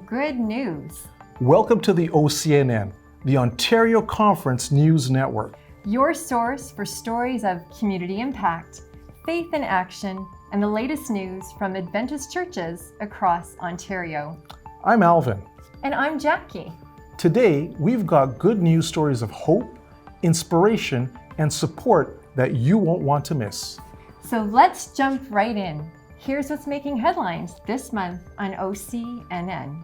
good news. Welcome to the OCNN, the Ontario Conference News Network. Your source for stories of community impact, faith in action, and the latest news from Adventist churches across Ontario. I'm Alvin. And I'm Jackie. Today, we've got good news stories of hope, inspiration, and support that you won't want to miss. So let's jump right in. Here's what's making headlines this month on OCNN.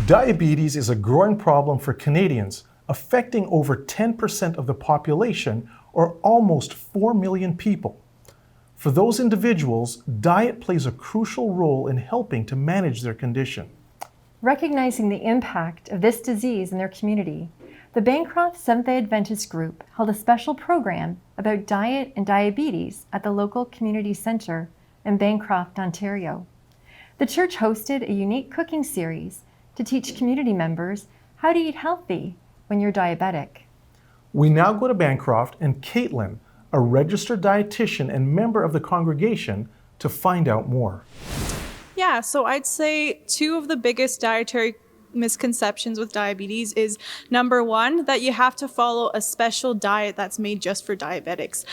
Diabetes is a growing problem for Canadians, affecting over 10% of the population, or almost 4 million people. For those individuals, diet plays a crucial role in helping to manage their condition. Recognizing the impact of this disease in their community, the Bancroft Seventh-day Adventist group held a special program about diet and diabetes at the local community center in Bancroft, Ontario. The church hosted a unique cooking series to teach community members how to eat healthy when you're diabetic. We now go to Bancroft and Caitlin, a registered dietitian and member of the congregation, to find out more. Yeah, so I'd say two of the biggest dietary misconceptions with diabetes is number one, that you have to follow a special diet that's made just for diabetics.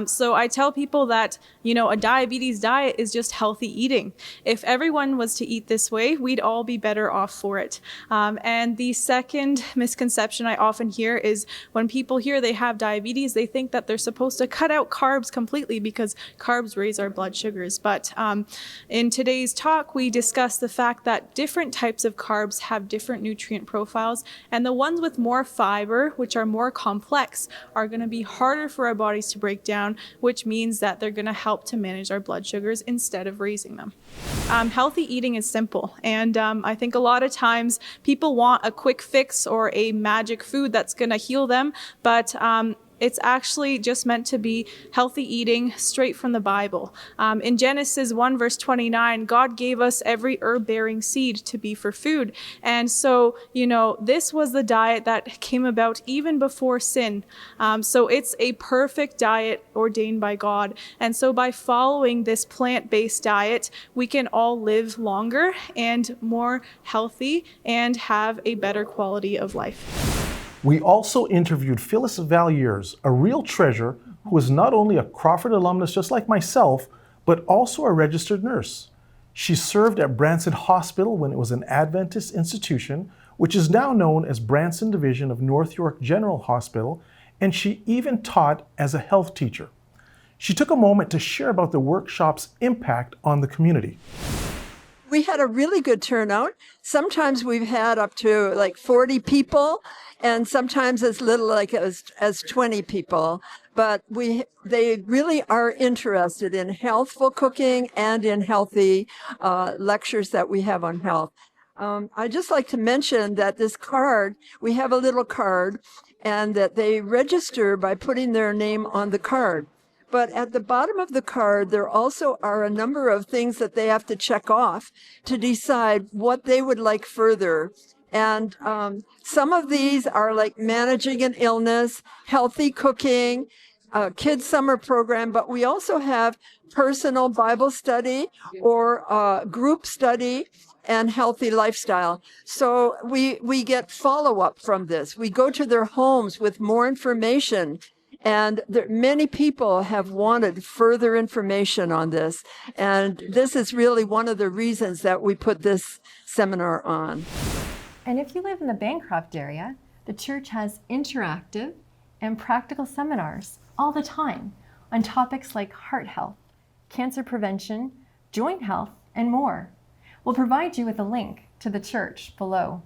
So I tell people that, a diabetes diet is just healthy eating. If everyone was to eat this way, we'd all be better off for it. And the second misconception I often hear is when people hear they have diabetes, they think that they're supposed to cut out carbs completely because carbs raise our blood sugars. But in today's talk, we discuss the fact that different types of carbs have different nutrient profiles, and the ones with more fiber, which are more complex, are going to be harder for our bodies to break down, which means that they're going to help to manage our blood sugars instead of raising them. Healthy eating is simple, and I think a lot of times people want a quick fix or a magic food that's going to heal them, but it's actually just meant to be healthy eating straight from the Bible. In Genesis 1 verse 29, God gave us every herb-bearing seed to be for food. And so, this was the diet that came about even before sin. So it's a perfect diet ordained by God. And so by following this plant-based diet, we can all live longer and more healthy and have a better quality of life. We also interviewed Phyllis Valliers, a real treasure who is not only a Crawford alumnus just like myself, but also a registered nurse. She served at Brampton Hospital when it was an Adventist institution, which is now known as Brampton Division of North York General Hospital, and she even taught as a health teacher. She took a moment to share about the workshop's impact on the community. We had a really good turnout. Sometimes we've had up to 40 people, and sometimes as little as 20 people. But they really are interested in healthful cooking and in healthy lectures that we have on health. I'd just like to mention that this card, we have a little card, and that they register by putting their name on the card. But at the bottom of the card, there also are a number of things that they have to check off to decide what they would like further. And some of these are like managing an illness, healthy cooking, kids' summer program, but we also have personal Bible study or group study and healthy lifestyle. So we get follow-up from this. We go to their homes with more information. And many people have wanted further information on this. And this is really one of the reasons that we put this seminar on. And if you live in the Bancroft area, the church has interactive and practical seminars all the time on topics like heart health, cancer prevention, joint health, and more. We'll provide you with a link to the church below.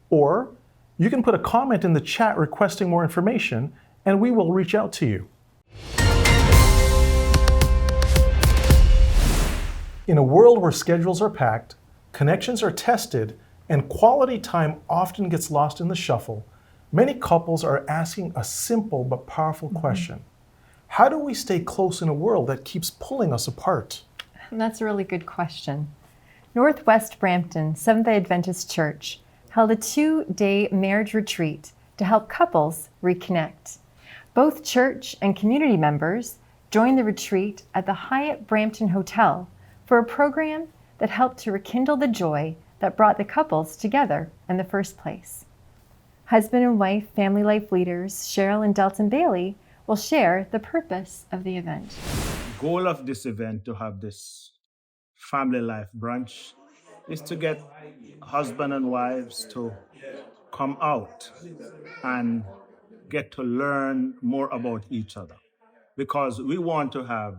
Or you can put a comment in the chat requesting more information, and we will reach out to you. In a world where schedules are packed, connections are tested, and quality time often gets lost in the shuffle, many couples are asking a simple but powerful question. How do we stay close in a world that keeps pulling us apart? That's a really good question. Northwest Brampton Seventh-day Adventist Church held a 2-day marriage retreat to help couples reconnect. Both church and community members joined the retreat at the Hyatt Brampton Hotel for a program that helped to rekindle the joy that brought the couples together in the first place. Husband and wife family life leaders Cheryl and Delton Bailey will share the purpose of the event. The goal of this event, to have this family life brunch, is to get husband and wives to come out and get to learn more about each other, because we want to have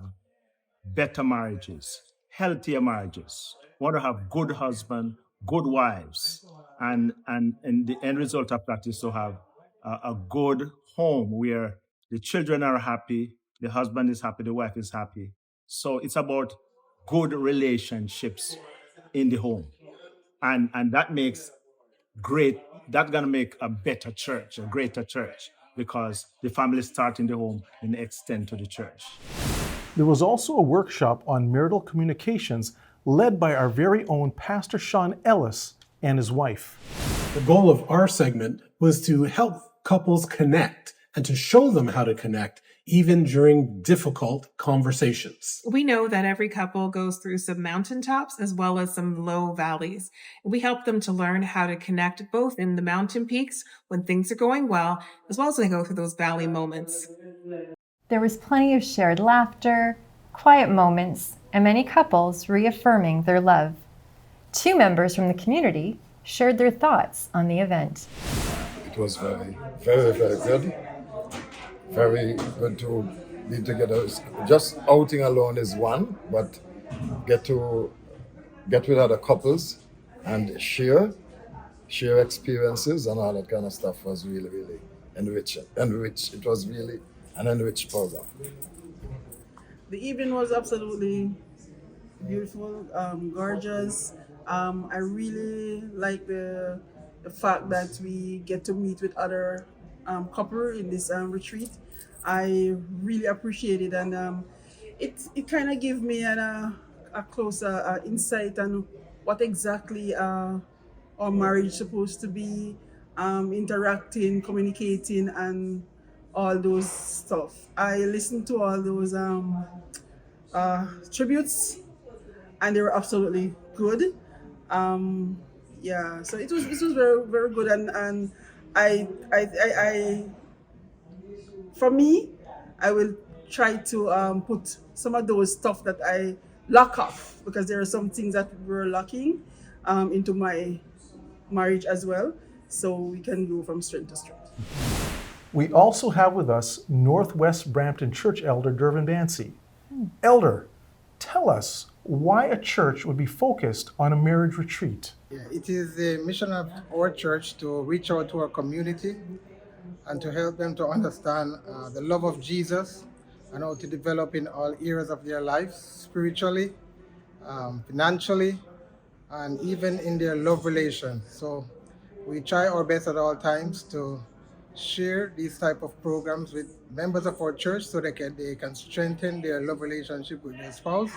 better marriages, healthier marriages. We want to have good husbands, good wives, and the end result of that is to have a good home where the children are happy, the husband is happy, the wife is happy. So it's about good relationships in the home, and that makes great. That's gonna make a better church, a greater church, because the family start in the home and extend to the church. There was also a workshop on marital communications led by our very own Pastor Sean Ellis and his wife. The goal of our segment was to help couples connect and to show them how to connect even during difficult conversations. We know that every couple goes through some mountaintops as well as some low valleys. We help them to learn how to connect both in the mountain peaks when things are going well, as well as when they go through those valley moments. There was plenty of shared laughter, quiet moments, and many couples reaffirming their love. 2 members from the community shared their thoughts on the event. It was very, very, very good. Very good to be together. Just outing alone is one, but get with other couples and share experiences and all that kind of stuff was really, really enriching. It was really an enriched program. The evening was absolutely beautiful, gorgeous. I really like the fact that we get to meet with other couple in this retreat. I really appreciate it, and it kind of gave me a closer insight on what exactly our marriage is supposed to be, interacting, communicating, and all those stuff. I listened to all those tributes, and they were absolutely good. So it was very, very good, and I for me, I will try to put some of those stuff that I lock off, because there are some things that we're locking into my marriage as well, so we can go from strength to strength. We also have with us Northwest Brampton Church Elder Dervin Bancy. Elder, tell us why a church would be focused on a marriage retreat. Yeah, it is the mission of our church to reach out to our community and to help them to understand the love of Jesus and how to develop in all areas of their lives, spiritually, financially, and even in their love relation. So we try our best at all times to share these type of programs with members of our church so they can strengthen their love relationship with their spouse,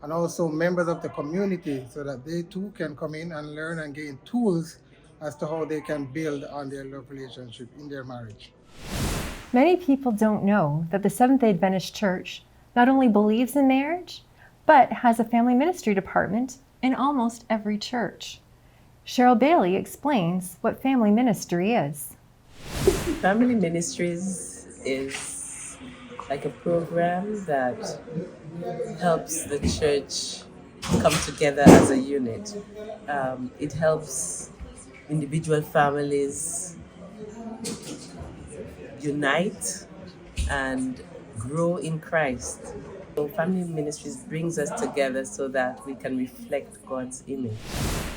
and also members of the community so that they too can come in and learn and gain tools as to how they can build on their love relationship in their marriage. Many people don't know that the Seventh-day Adventist Church not only believes in marriage, but has a family ministry department in almost every church. Cheryl Bailey explains what family ministry is. Family Ministries is like a program that helps the church come together as a unit. It helps individual families unite and grow in Christ. So Family Ministries brings us together so that we can reflect God's image.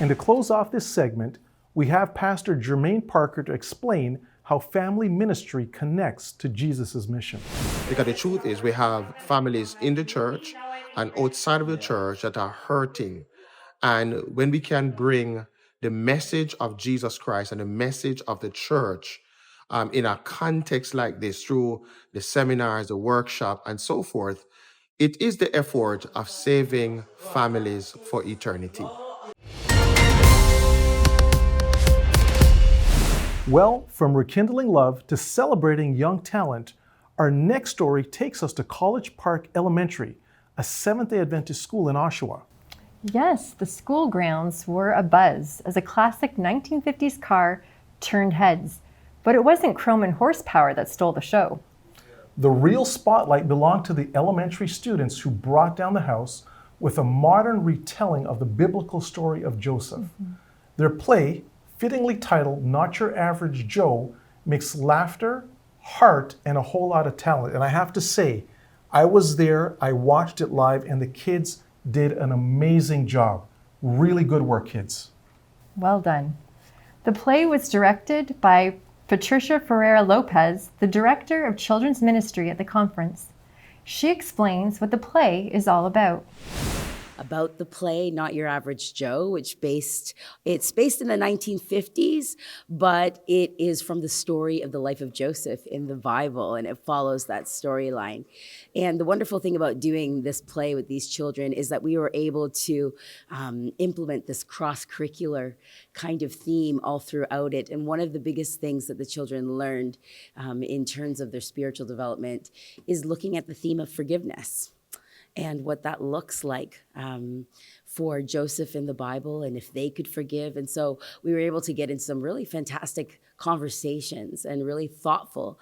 And to close off this segment, we have Pastor Jermaine Parker to explain how family ministry connects to Jesus' mission. Because the truth is, we have families in the church and outside of the church that are hurting. And when we can bring the message of Jesus Christ and the message of the church in a context like this, through the seminars, the workshop, and so forth, it is the effort of saving families for eternity. Well, from rekindling love to celebrating young talent, our next story takes us to College Park Elementary, a Seventh-day Adventist school in Oshawa. Yes, the school grounds were abuzz as a classic 1950s car turned heads, but it wasn't chrome and horsepower that stole the show. The real spotlight belonged to the elementary students who brought down the house with a modern retelling of the biblical story of Joseph. Their play, fittingly titled Not Your Average Joe, mixed laughter, heart, and a whole lot of talent. And I have to say, I was there, I watched it live, and the kids did an amazing job. Really good work, kids. Well done. The play was directed by Patricia Ferreira Lopez, the director of children's ministry at the conference. She explains what the play is all about. About the play Not Your Average Joe, it's based in the 1950s, but it is from the story of the life of Joseph in the Bible, and it follows that storyline. And the wonderful thing about doing this play with these children is that we were able to implement this cross-curricular kind of theme all throughout it. And one of the biggest things that the children learned in terms of their spiritual development is looking at the theme of forgiveness and what that looks like for Joseph in the Bible, and if they could forgive. And so we were able to get in some really fantastic conversations and really thoughtful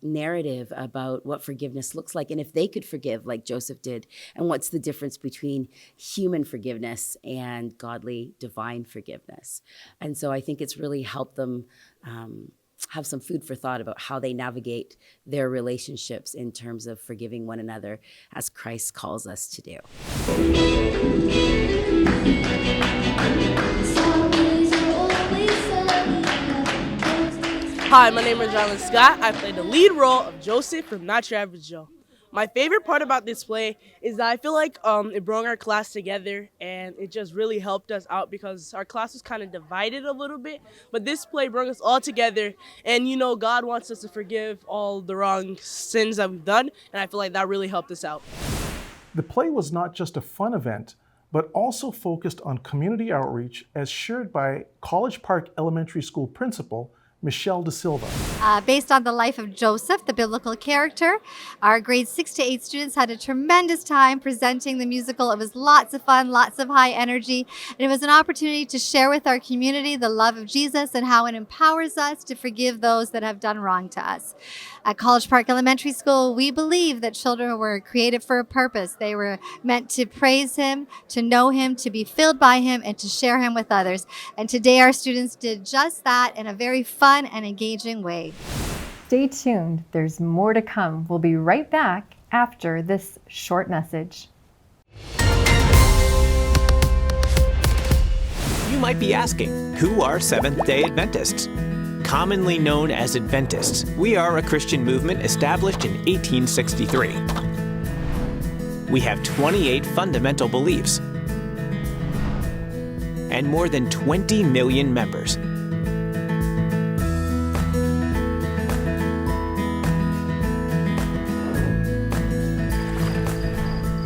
narrative about what forgiveness looks like, and if they could forgive like Joseph did, and what's the difference between human forgiveness and godly, divine forgiveness. And so I think it's really helped them have some food for thought about how they navigate their relationships in terms of forgiving one another as Christ calls us to do. Hi, my name is Jonathan Scott. I play the lead role of Joseph from Not Your Average Joe. My favorite part about this play is that I feel like it brought our class together, and it just really helped us out because our class was kind of divided a little bit. But this play brought us all together, and God wants us to forgive all the wrong sins that we've done, and I feel like that really helped us out. The play was not just a fun event, but also focused on community outreach as shared by College Park Elementary School principal Michelle De Silva. Based on the life of Joseph, the biblical character, our grades 6 to 8 students had a tremendous time presenting the musical. It was lots of fun, lots of high energy, and it was an opportunity to share with our community the love of Jesus and how it empowers us to forgive those that have done wrong to us. At College Park Elementary School, we believe that children were created for a purpose. They were meant to praise Him, to know Him, to be filled by Him, and to share Him with others. And today our students did just that in a very fun and engaging way. Stay tuned, there's more to come. We'll be right back after this short message. You might be asking, who are Seventh-day Adventists? Commonly known as Adventists, we are a Christian movement established in 1863. We have 28 fundamental beliefs and more than 20 million members.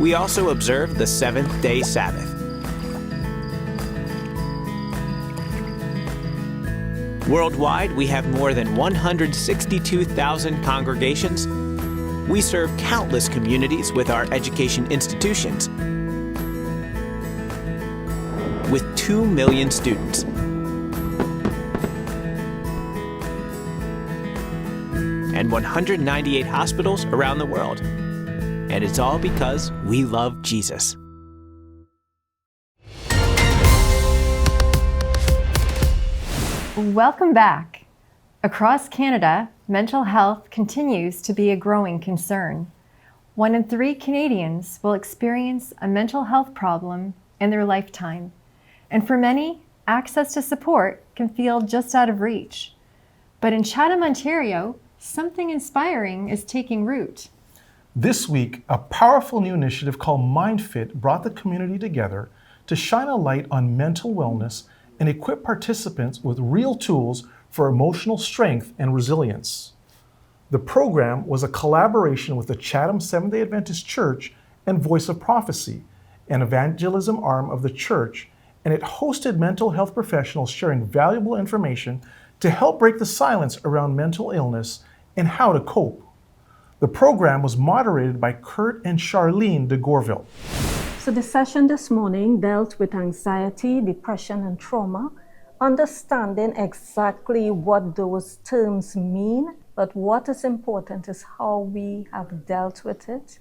We also observe the seventh-day Sabbath. Worldwide, we have more than 162,000 congregations. We serve countless communities with our education institutions, with 2 million students. And 198 hospitals around the world. And it's all because we love Jesus. Welcome back. Across Canada, mental health continues to be a growing concern. 1 in 3 Canadians will experience a mental health problem in their lifetime. And for many, access to support can feel just out of reach. But in Chatham, Ontario, something inspiring is taking root. This week, a powerful new initiative called MindFit brought the community together to shine a light on mental wellness and equip participants with real tools for emotional strength and resilience. The program was a collaboration with the Chatham Seventh-day Adventist Church and Voice of Prophecy, an evangelism arm of the church, and it hosted mental health professionals sharing valuable information to help break the silence around mental illness and how to cope. The program was moderated by Kurt and Charlene de Gorville. So the session this morning dealt with anxiety, depression, and trauma, understanding exactly what those terms mean, but what is important is how we have dealt with it,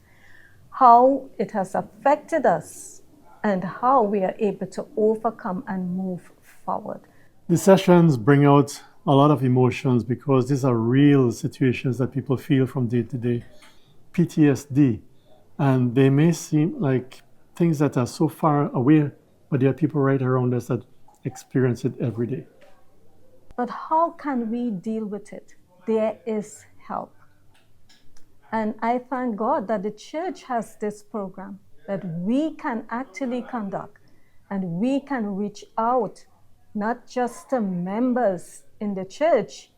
how it has affected us, and how we are able to overcome and move forward. The sessions bring out a lot of emotions because these are real situations that people feel from day to day. PTSD, and they may seem like things that are so far away, but there are people right around us that experience it every day. But how can we deal with it? There is help. And I thank God that the church has this program that we can actually conduct, and we can reach out not just to members in the church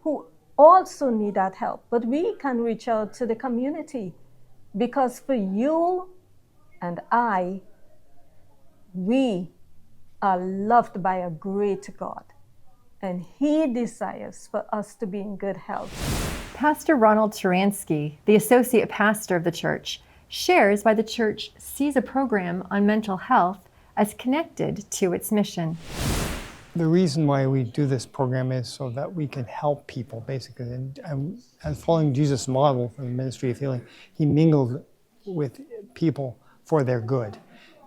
who also need that help, but we can reach out to the community, because for you and I, we are loved by a great God, and He desires for us to be in good health. Pastor Ronald Turansky, the associate pastor of the church, shares why the church sees a program on mental health as connected to its mission. The reason why we do this program is so that we can help people, basically. And following Jesus' model for the ministry of healing, he mingled with people for their good.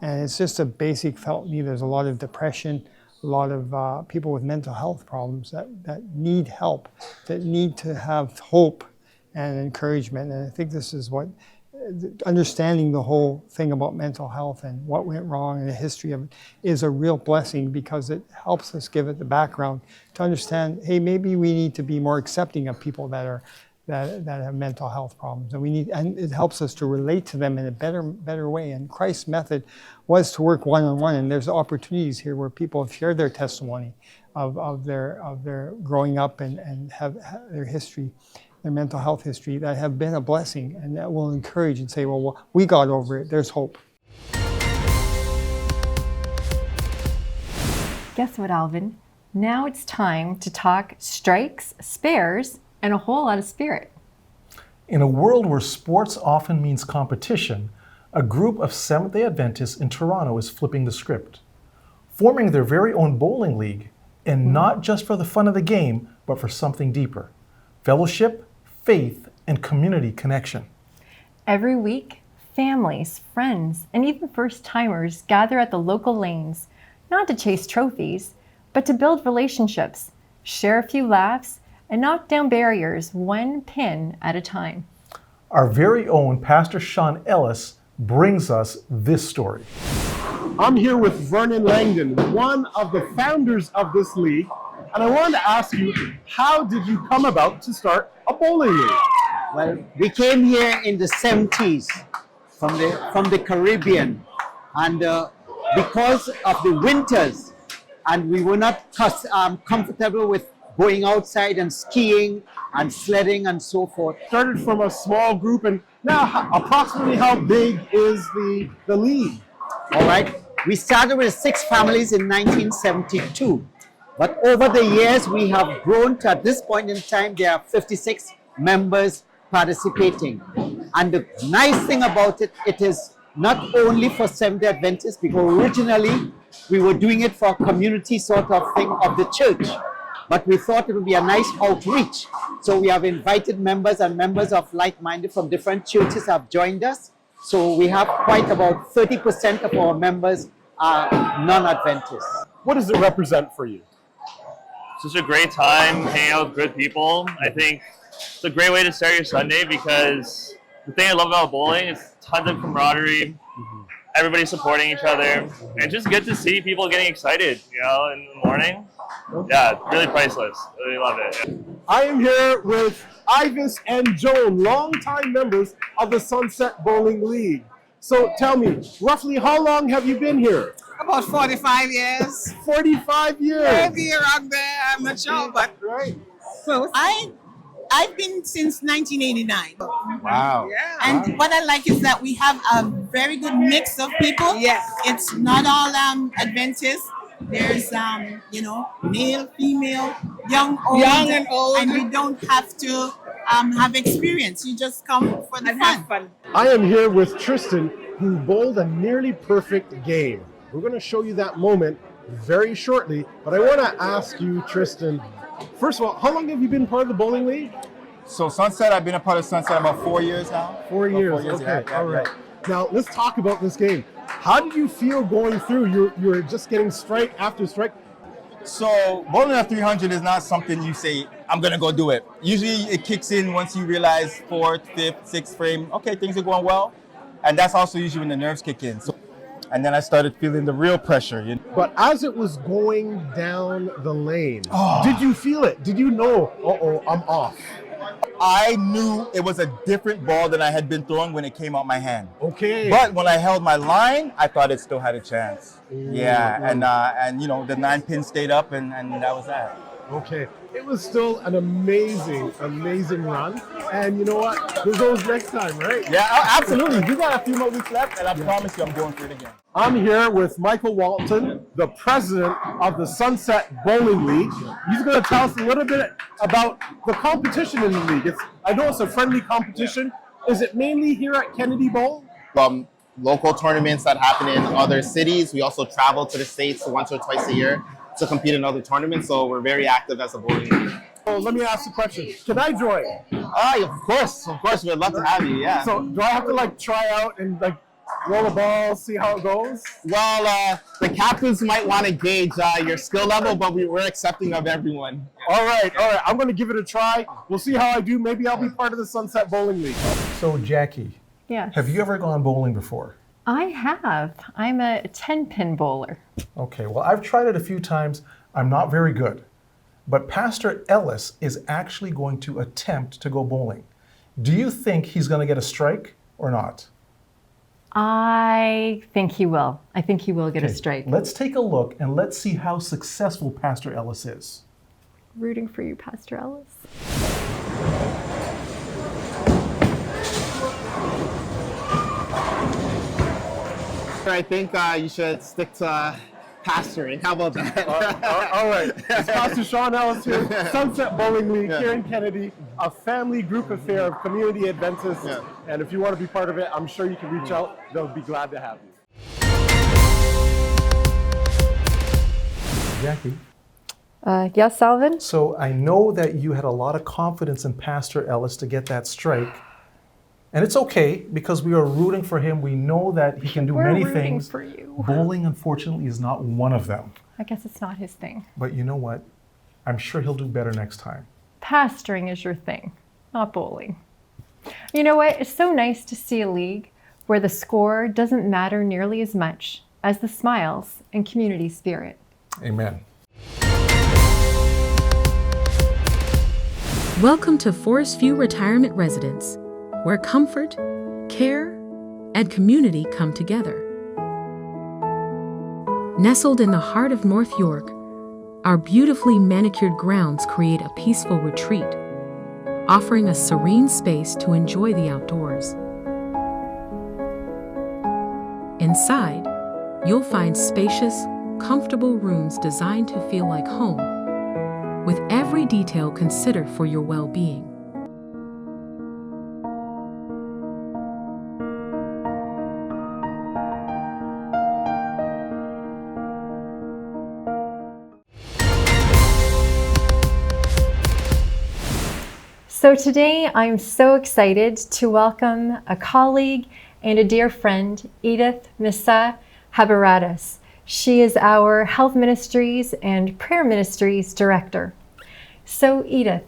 And it's just a basic felt need. There's a lot of depression, a lot of people with mental health problems that need help, that need to have hope and encouragement. And I think this is what, understanding the whole thing about mental health and what went wrong and the history of it is a real blessing, because it helps us give it the background to understand, hey, maybe we need to be more accepting of people that have mental health problems, and it helps us to relate to them in a better way. And Christ's method was to work one-on-one, and there's opportunities here where people have shared their testimony of their growing up and have their history, their mental health history, that have been a blessing, and that will encourage and say, well, we got over it, there's hope. Guess what, Alvin? Now it's time to talk strikes, spares, and a whole lot of spirit. In a world where sports often means competition, a group of Seventh-day Adventists in Toronto is flipping the script, forming their very own bowling league, and not just for the fun of the game, but for something deeper: fellowship, faith, and community connection. Every week, families, friends, and even first-timers gather at the local lanes, not to chase trophies, but to build relationships, share a few laughs, and knock down barriers one pin at a time. Our very own Pastor Sean Ellis brings us this story. I'm here with Vernon Langdon, one of the founders of this league, and I wanted to ask you, how did you come about to start a bowling league? Well, we came here in the 70s from the Caribbean, and because of the winters, and we were not comfortable with going outside and skiing and sledding and so forth. Started from a small group, and now approximately how big is the league? All right, we started with 6 families in 1972, but over the years we have grown to, at this point in time, there are 56 members participating. And the nice thing about it, it is not only for Seventh-day Adventists, because originally we were doing it for a community sort of thing of the church. But we thought it would be a nice outreach. So we have invited members, and members of like-minded from different churches have joined us. So we have quite about 30% of our members are non-Adventists. What does it represent for you? It's just a great time hanging out with good people. I think it's a great way to start your Sunday, because the thing I love about bowling is tons of camaraderie, everybody supporting each other, and just good to see people getting excited, in the morning. Yeah, really priceless. Really love it. I am here with Ivis and Joan, longtime members of the Sunset Bowling League. So tell me, roughly how long have you been here? About 45 years. 45 years? Maybe around there, I'm not sure, but right. Close. I've been since 1989. Wow. Yeah. And what I like is that we have a very good mix of people. Yes. It's not all Adventists. There's, male, female, young, old. Young and old. And we don't have to have experience. You just come for the fun. I am here with Tristan, who bowled a nearly perfect game. We're going to show you that moment very shortly, but I want to ask you, Tristan, first of all, how long have you been part of the bowling league? So Sunset, I've been a part of Sunset about 4 years now. 4 years, 4 years, okay, yeah, all right. yeah. Now, let's talk about this game. How did you feel going through? You're just getting strike after strike. So bowling at 300 is not something you say, I'm going to go do it. Usually it kicks in once you realize 4th, 5th, 6th frame, okay, things are going well. And that's also usually when the nerves kick in. And then I started feeling the real pressure. You know? But as it was going down the lane, did you feel it? Did you know, uh-oh, I'm off? I knew it was a different ball than I had been throwing when it came out my hand. Okay. But when I held my line, I thought it still had a chance. Yeah, and you know, the 9 pin stayed up, and that was that. Okay. It was still an amazing, amazing run. And you know what? There's always next time, right? Yeah, absolutely. We got a few more weeks left, and I promise you I'm going for it again. I'm here with Michael Walton, the president of the Sunset Bowling League. He's going to tell us a little bit about the competition in the league. I know it's a friendly competition. Is it mainly here at Kennedy Bowl? Local tournaments that happen in other cities. We also travel to the States once or twice a year to compete in other tournaments, so we're very active as a bowling league. So let me ask you a question. Can I join? Of course, we'd love to have you, yeah. So do I have to try out and roll a ball, see how it goes? Well, the captains might want to gauge your skill level, but we're accepting of everyone. All right. I'm going to give it a try. We'll see how I do. Maybe I'll be part of the Sunset Bowling League. So Jackie, Yes. have you ever gone bowling before? I have. I'm a 10-pin bowler. Okay, well, I've tried it a few times. I'm not very good. But Pastor Ellis is actually going to attempt to go bowling. Do you think he's going to get a strike or not? I think he will. I think he will get a strike. Let's take a look and let's see how successful Pastor Ellis is. Rooting for you, Pastor Ellis. I think you should stick to pastoring. How about that? All right. It's Pastor Sean Ellis here, Sunset Bowling League here in Kennedy, a family group affair of community Adventists. Yeah. And if you want to be part of it, I'm sure you can reach out. They'll be glad to have you. Jackie? Yes, Alvin? So I know that you had a lot of confidence in Pastor Ellis to get that strike. And it's okay because we are rooting for him. We know that he can do many things. For you. Bowling, unfortunately, is not one of them. I guess it's not his thing. But you know what? I'm sure he'll do better next time. Pastoring is your thing, not bowling. You know what? It's so nice to see a league where the score doesn't matter nearly as much as the smiles and community spirit. Amen. Welcome to Forest View Retirement Residence, where comfort, care, and community come together. Nestled in the heart of North York, our beautifully manicured grounds create a peaceful retreat, offering a serene space to enjoy the outdoors. Inside, you'll find spacious, comfortable rooms designed to feel like home, with every detail considered for your well-being. So today I'm so excited to welcome a colleague and a dear friend, Edith Missa Haberadas. She is our Health Ministries and Prayer Ministries Director. So Edith,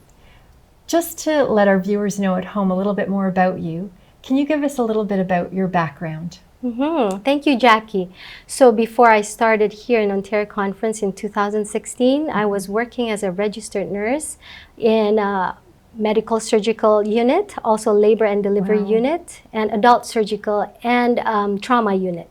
just to let our viewers know at home a little bit more about you, can you give us a little bit about your background? Thank you, Jackie. So before I started here in Ontario Conference in 2016, I was working as a registered nurse in a medical surgical unit, also labor and delivery unit, and adult surgical and trauma unit.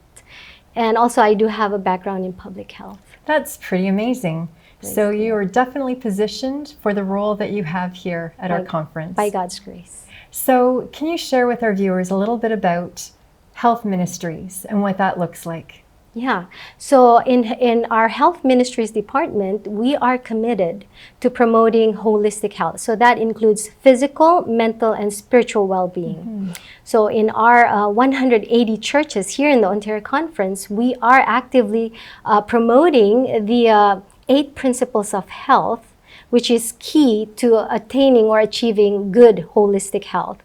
And also I do have a background in public health. That's pretty amazing. So you are definitely positioned for the role that you have here at our conference. By God's grace. So can you share with our viewers a little bit about Health Ministries and what that looks like? Yeah. So in our health ministries department, we are committed to promoting holistic health. So that includes physical, mental, and spiritual well-being. So in our 180 churches here in the Ontario Conference, we are actively promoting the 8 principles of health, which is key to attaining or achieving good holistic health.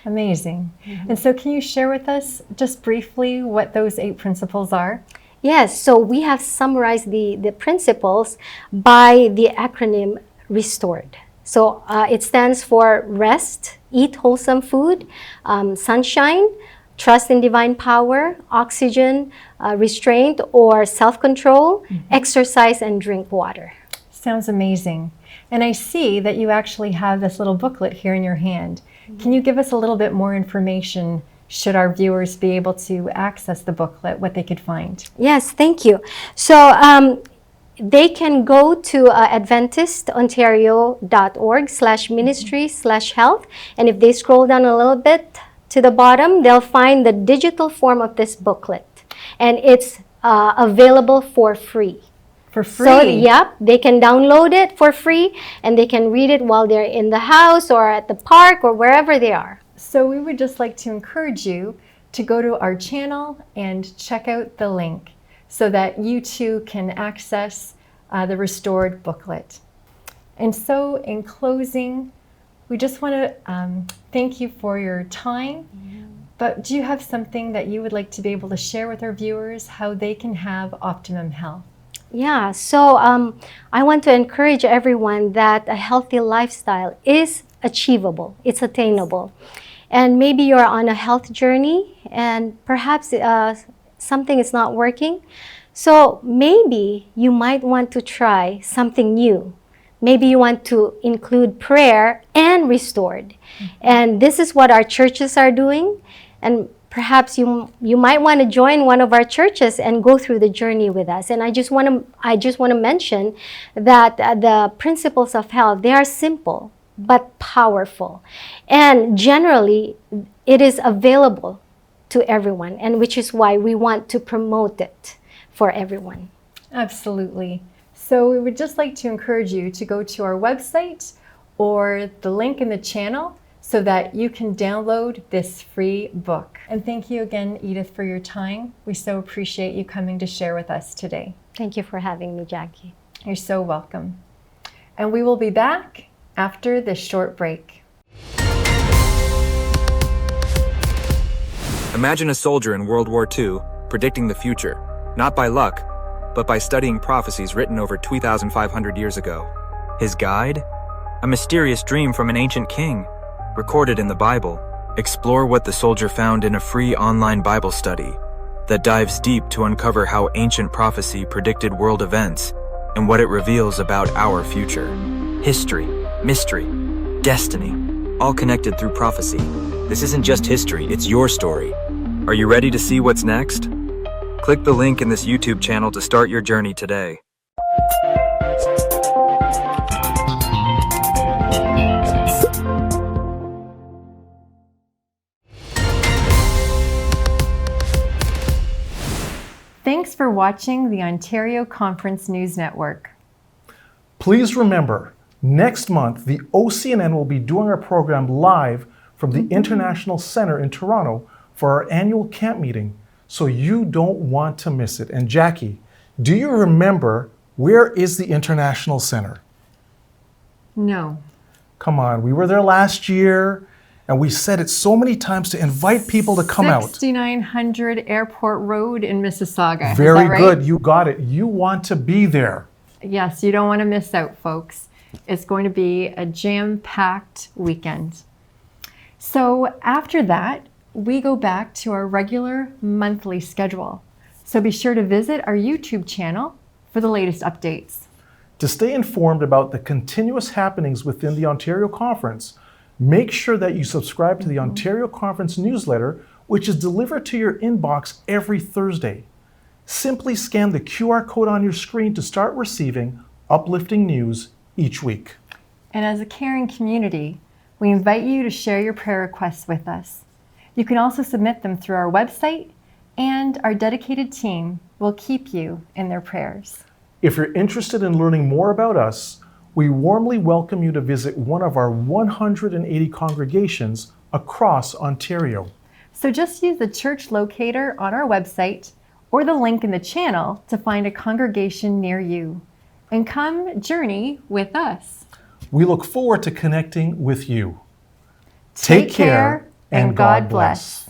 Amazing. And so can you share with us just briefly what those 8 principles are? Yes, so we have summarized the principles by the acronym RESTORED. So it stands for rest, eat wholesome food, sunshine, trust in divine power, oxygen, restraint or self-control, exercise, and drink water. Sounds amazing. And I see that you actually have this little booklet here in your hand. Can you give us a little bit more information should our viewers be able to access the booklet, what they could find? Yes, thank you. So they can go to adventistontario.org/ministry/health, and if they scroll down a little bit to the bottom, they'll find the digital form of this booklet, and it's available for free. For free? So, yep, they can download it for free, and they can read it while they're in the house or at the park or wherever they are. So we would just like to encourage you to go to our channel and check out the link so that you too can access the restored booklet. And so in closing, we just want to thank you for your time. But do you have something that you would like to be able to share with our viewers how they can have optimum health? Yeah, so I want to encourage everyone that a healthy lifestyle is achievable, it's attainable. And maybe you're on a health journey and perhaps something is not working. So maybe you might want to try something new. Maybe you want to include prayer and restored. And this is what our churches are doing. And perhaps you might want to join one of our churches and go through the journey with us. And I just want to mention that the principles of health, they are simple but powerful. And generally, it is available to everyone, and which is why we want to promote it for everyone. Absolutely. So we would just like to encourage you to go to our website or the link in the channel so that you can download this free book. And thank you again, Edith, for your time. We so appreciate you coming to share with us today. Thank you for having me, Jackie. You're so welcome. And we will be back after this short break. Imagine a soldier in World War II predicting the future, not by luck, but by studying prophecies written over 2,500 years ago. His guide? A mysterious dream from an ancient king, recorded in the Bible. Explore what the soldier found in a free online Bible study that dives deep to uncover how ancient prophecy predicted world events and what it reveals about our future. History, mystery, destiny, all connected through prophecy. This isn't just history, it's your story. Are you ready to see what's next? Click the link in this YouTube channel to start your journey today. Thanks for watching the Ontario Conference News Network. Please remember, next month, the OCNN will be doing our program live from the International Center in Toronto for our annual camp meeting, so you don't want to miss it. And Jackie, do you remember where is the International Center? No. Come on, we were there last year, and we said it so many times to invite people to come out. 6900 Airport Road in Mississauga. Is Very that right? good, you got it. You want to be there. Yes, you don't want to miss out, folks. It's going to be a jam-packed weekend. So after that, we go back to our regular monthly schedule. So be sure to visit our YouTube channel for the latest updates. To stay informed about the continuous happenings within the Ontario Conference, make sure that you subscribe to the Ontario Conference newsletter, which is delivered to your inbox every Thursday. Simply scan the QR code on your screen to start receiving uplifting news each week. And as a caring community, we invite you to share your prayer requests with us. You can also submit them through our website and our dedicated team will keep you in their prayers. If you're interested in learning more about us, we warmly welcome you to visit one of our 180 congregations across Ontario. So just use the church locator on our website or the link in the channel to find a congregation near you. And come journey with us. We look forward to connecting with you. Take care and God bless.